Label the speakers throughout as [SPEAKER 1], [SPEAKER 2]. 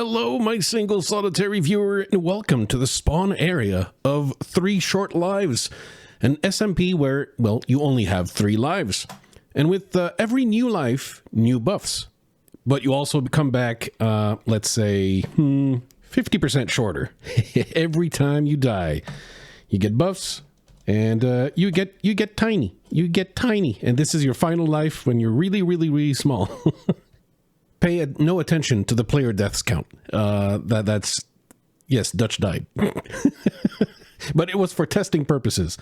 [SPEAKER 1] Hello, my single solitary viewer, and welcome to the spawn area of 3 Short Lives, an SMP where, well, you only have 3 lives. And with every new life, new buffs. But you also come back, let's say, 50% shorter. Every time you die, you get buffs, and you get tiny. You get tiny, and this is your final life when you're really, really, really small. Pay no attention to the player deaths count. Yes, Dutch died. But it was for testing purposes.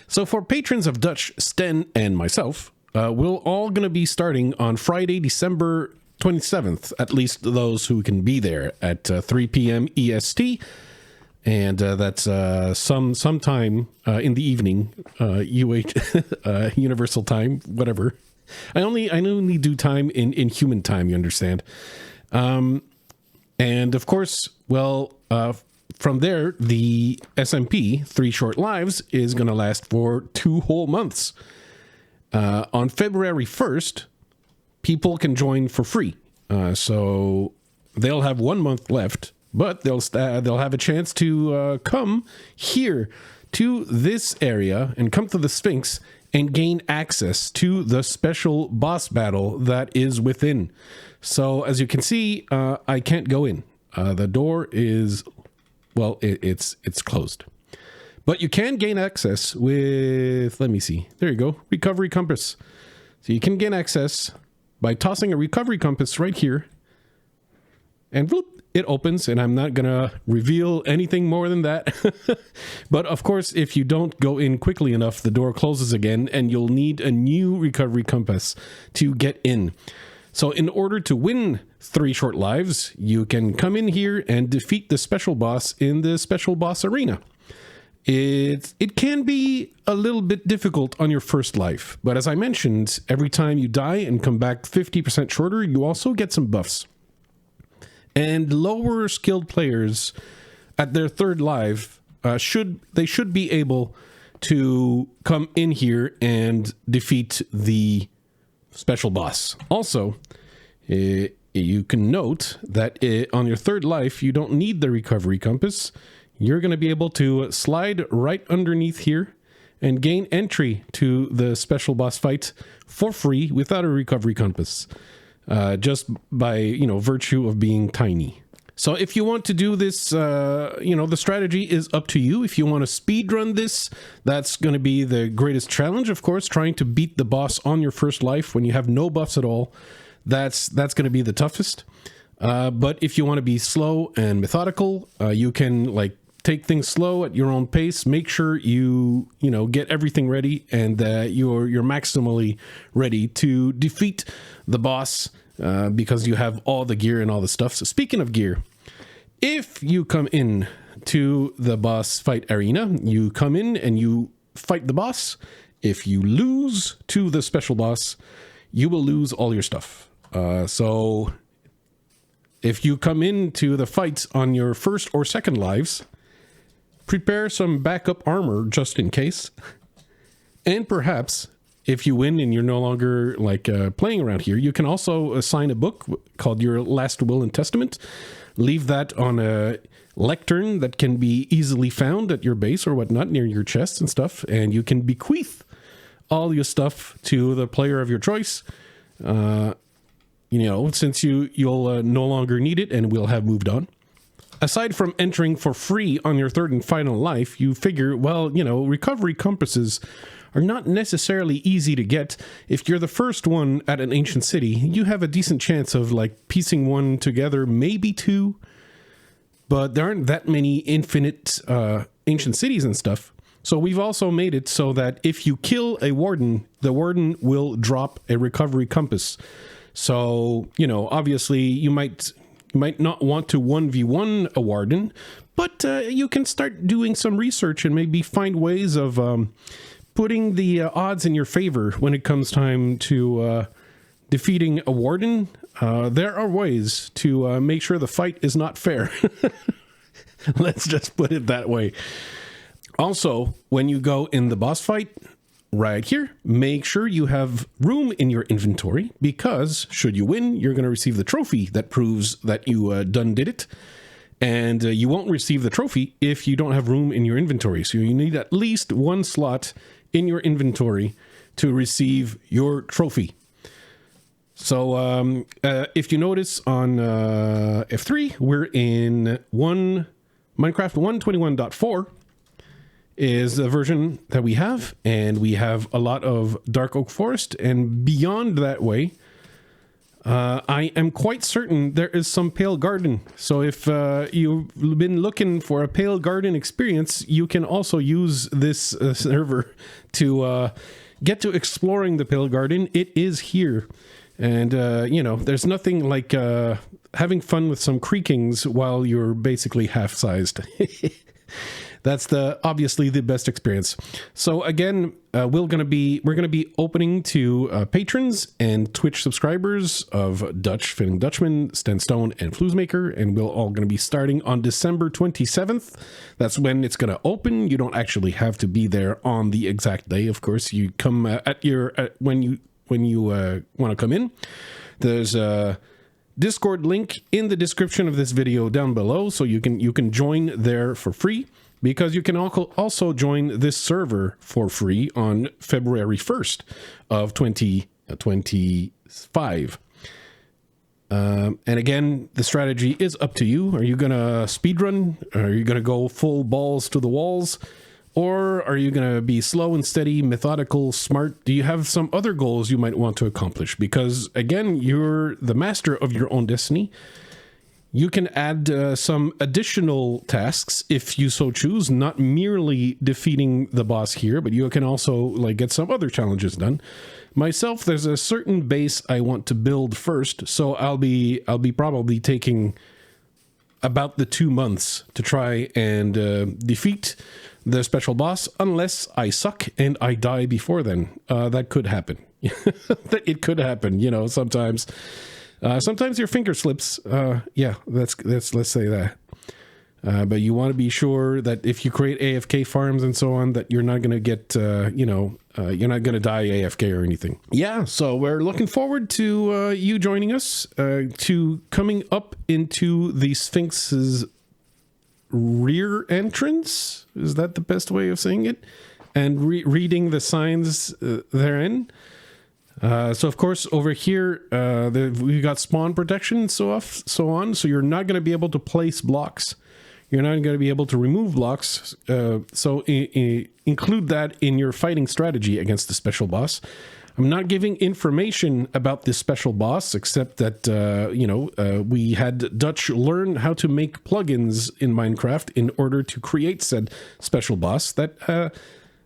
[SPEAKER 1] So for patrons of Dutch, Sten, and myself, we're all going to be starting on Friday, December 27th, at least those who can be there at 3 p.m. EST. And that's sometime in the evening, Universal Time, whatever. I only do time in human time, you understand. And of course, well, from there, the SMP, 3 Short Lives, is going to last for 2 whole months. On February 1st, people can join for free. So they'll have 1 month left, but they'll have a chance to come here to this area and come to the Sphinx and gain access to the special boss battle that is within. So as you can see, I can't go in. The door is, well, it's closed. But you can gain access with, let me see. There you go, recovery compass. So you can gain access by tossing a recovery compass right here. And whoop, it opens, and I'm not going to reveal anything more than that. But of course, if you don't go in quickly enough, the door closes again, and you'll need a new recovery compass to get in. So in order to win 3 Short Lives, you can come in here and defeat the special boss in the special boss arena. It can be a little bit difficult on your first life, but as I mentioned, every time you die and come back 50% shorter, you also get some buffs. And lower skilled players at their 3rd life should be able to come in here and defeat the special boss. Also, you can note that on your 3rd life, you don't need the recovery compass. You're going to be able to slide right underneath here and gain entry to the special boss fight for free without a recovery compass. Just by, virtue of being tiny. So if you want to do this, the strategy is up to you. If you want to speed run this, that's going to be the greatest challenge, of course, trying to beat the boss on your first life when you have no buffs at all. That's going to be the toughest. But if you want to be slow and methodical, you can take things slow at your own pace. Make sure you get everything ready and you're maximally ready to defeat the boss because you have all the gear and all the stuff. So speaking of gear, if you come in to the boss fight arena, you come in and you fight the boss. If you lose to the special boss, you will lose all your stuff. So if you come into the fight on your 1st or 2nd lives, prepare some backup armor just in case. And perhaps if you win and you're no longer playing around here, you can also assign a book called Your Last Will and Testament. Leave that on a lectern that can be easily found at your base or whatnot near your chest and stuff. And you can bequeath all your stuff to the player of your choice. Since you'll no longer need it and will have moved on. Aside from entering for free on your 3rd and final life, you figure, well, recovery compasses are not necessarily easy to get. If you're the first one at an ancient city, you have a decent chance of piecing one together, maybe 2. But there aren't that many infinite ancient cities and stuff. So we've also made it so that if you kill a warden, the warden will drop a recovery compass. So, obviously you might not want to 1v1 a warden, but you can start doing some research and maybe find ways of putting the odds in your favor when it comes time to defeating a warden. There are ways to make sure the fight is not fair. Let's just put it that way. Also, when you go in the boss fight, right here, make sure you have room in your inventory, because should you win, you're going to receive the trophy that proves that you done did it. And you won't receive the trophy if you don't have room in your inventory. So you need at least one slot in your inventory to receive your trophy. So if you notice on F3, we're in Minecraft 121.4 is the version that we have. And we have a lot of dark oak forest. And beyond that way, I am quite certain there is some pale garden. So if you've been looking for a pale garden experience, you can also use this server to get to exploring the pale garden. It is here. And, you know, there's nothing like having fun with some creakings while you're basically half-sized. That's obviously the best experience. So again, we're gonna be opening to patrons and Twitch subscribers of Dutch, Finning Dutchman, Sten Stone, and Flouzemaker, and we're all gonna be starting on December 27th. That's when it's gonna open. You don't actually have to be there on the exact day. Of course, you come when you want to come in. There's a Discord link in the description of this video down below, so you can join there for free. Because you can also join this server for free on February 1st of 2025. And again, the strategy is up to you. Are you going to speedrun? Are you going to go full balls to the walls? Or are you going to be slow and steady, methodical, smart? Do you have some other goals you might want to accomplish? Because again, you're the master of your own destiny. You can add some additional tasks if you so choose, not merely defeating the boss here, but you can also like get some other challenges done. Myself, there's a certain base I want to build first, so I'll be probably taking about the 2 months to try and defeat the special boss, unless I suck and I die before then. That could happen. It could happen, you know, sometimes. Sometimes your finger slips. Yeah, let's say that. But you want to be sure that if you create AFK farms and so on, that you're not going to get, you're not going to die AFK or anything. Yeah, so we're looking forward to you joining us, to coming up into the Sphinx's rear entrance. Is that the best way of saying it? And reading the signs therein. So of course over here we got spawn protection and so on. So you're not going to be able to place blocks. You're not going to be able to remove blocks. So include that in your fighting strategy against the special boss. I'm not giving information about this special boss, except that we had Dutch learn how to make plugins in Minecraft in order to create said special boss that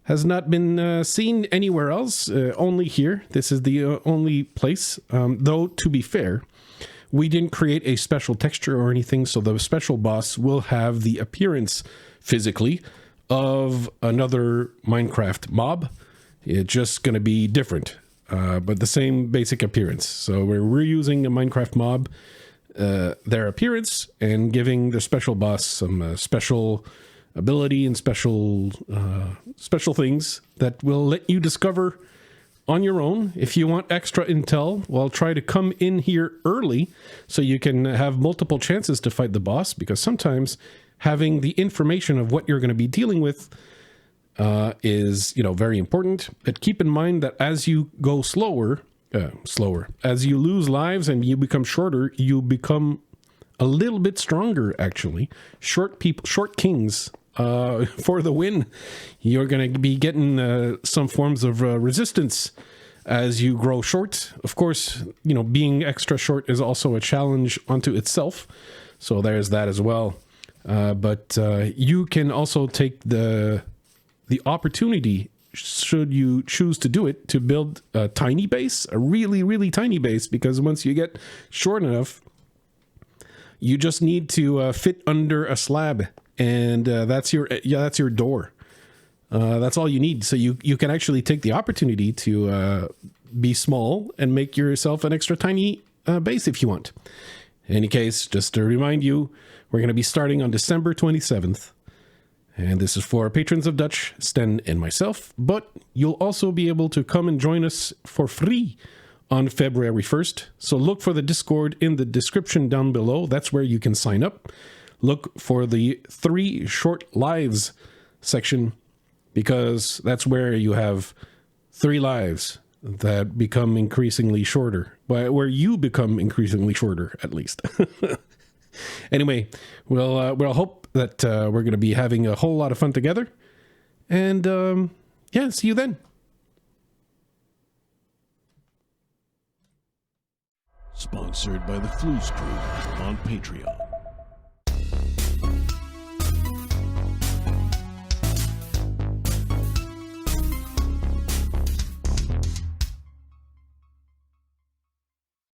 [SPEAKER 1] has not been seen anywhere else, only here. This is the only place. Though, to be fair, we didn't create a special texture or anything, so the special boss will have the appearance physically of another Minecraft mob. It's just going to be different, but the same basic appearance. So we're reusing a Minecraft mob, their appearance, and giving the special boss some special ability and special things that will let you discover on your own. If you want extra intel, well, try to come in here early so you can have multiple chances to fight the boss, because sometimes having the information of what you're going to be dealing with is, very important. But keep in mind that as you go slower, as you lose lives and you become shorter, you become a little bit stronger, actually. Short kings for the win. You're going to be getting some forms of resistance as you grow short. Of course, being extra short is also a challenge unto itself. So there's that as well. But you can also take the opportunity, should you choose to do it, to build a tiny base, a really, really tiny base, because once you get short enough, you just need to fit under a slab, and that's your door. That's all you need. So you can actually take the opportunity to be small and make yourself an extra tiny base if you want. In any case, just to remind you, we're going to be starting on December 27th. And this is for patrons of Dutch, Sten, and myself. But you'll also be able to come and join us for free on February 1st. So look for the Discord in the description down below. That's where you can sign up. Look for the 3 short lives section, because that's where you have 3 lives that become increasingly shorter. Where you become increasingly shorter, at least. Anyway, we'll hope that we're going to be having a whole lot of fun together. And yeah, see you then.
[SPEAKER 2] Sponsored by the Flouze crew on Patreon.